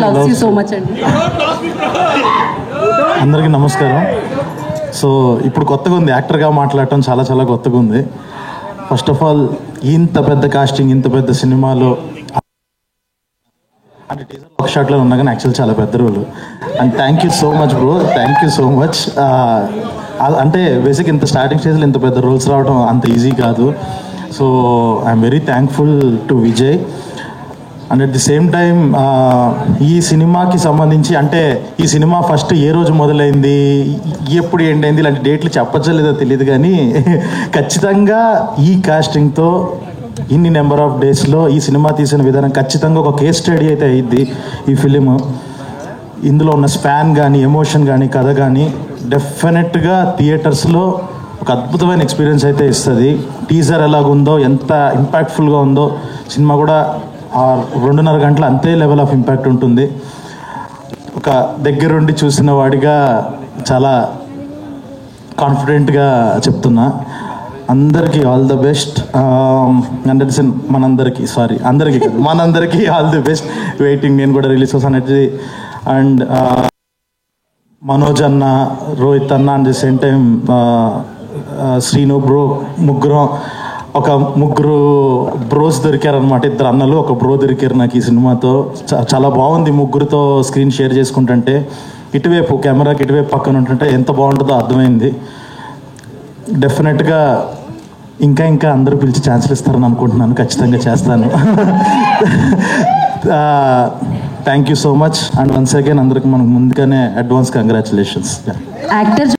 loves you so much అండి. అందరికీ నమస్కారం. సో ఇప్పుడు కొత్తగా ఉంది, యాక్టర్గా మాట్లాడటం చాలా చాలా కొత్తగా ఉంది. ఫస్ట్ ఆఫ్ ఆల్ ఇంత పెద్ద కాస్టింగ్, ఇంత పెద్ద సినిమాలో అంటే టీజర్ ఒక షాట్లో ఉన్నా కానీ యాక్చువల్ చాలా పెద్ద role. And thank you so much bro, thank you so much. అంటే బేసిక్ ఇంత స్టార్టింగ్ స్టేజ్లో ఇంత పెద్ద రోల్స్ రావడం అంత ఈజీ కాదు. So I'm very thankful to Vijay. And at the same time ఈ సినిమాకి సంబంధించి అంటే ఈ సినిమా ఫస్ట్ ఏ రోజు మొదలైంది, ఎప్పుడు ఎండ్ అయింది, ఇలాంటి డేట్లు చెప్పచ్చో లేదో తెలియదు కానీ ఖచ్చితంగా ఈ కాస్టింగ్తో ఇన్ని నెంబర్ ఆఫ్ డేస్లో ఈ సినిమా తీసిన విధానం ఖచ్చితంగా ఒక కేస్ స్టడీ అయితే అయ్యిద్ది ఈ ఫిలిం. ఇందులో ఉన్న స్పాన్ కానీ, ఎమోషన్ కానీ, కథ కానీ డెఫినెట్గా థియేటర్స్లో ఒక అద్భుతమైన ఎక్స్పీరియన్స్ అయితే ఇస్తుంది. టీజర్ ఎలాగుందో, ఎంత ఇంపాక్ట్ఫుల్గా ఉందో సినిమా కూడా 2.5 గంటల అంతే లెవెల్ ఆఫ్ ఇంపాక్ట్ ఉంటుంది. ఒక దగ్గరుండి చూసిన వాడిగా చాలా కాన్ఫిడెంట్గా చెప్తున్నా. అందరికీ ఆల్ ద బెస్ట్. మనందరికీ ఆల్ ది బెస్ట్. వెయిటింగ్, నేను కూడా రిలీజ్ కోసం అనేది. అండ్ మనోజ్ అన్న, రోహిత్ అన్న, and the same time Srinu bro, ముగ్గురు బ్రోస్ దొరికారనమాట. 2 అన్నలు, ఒక బ్రో దొరికారు నాకు ఈ సినిమాతో. చాలా బాగుంది ముగ్గురితో స్క్రీన్ షేర్ చేసుకుంటుంటే. ఇటువైపు కెమెరాకి ఇటువైపు పక్కన ఉంటుంటే ఎంత బాగుంటుందో అర్థమైంది. డెఫినెట్గా ఇంకా అందరూ పిలిచి ఛాన్సులు ఇస్తారని అనుకుంటున్నాను. ఖచ్చితంగా చేస్తాను. Thank you so much. And once again అందరికి మనకు ముందుగానే అడ్వాన్స్ కంగ్రాచులేషన్స్. యాక్టర్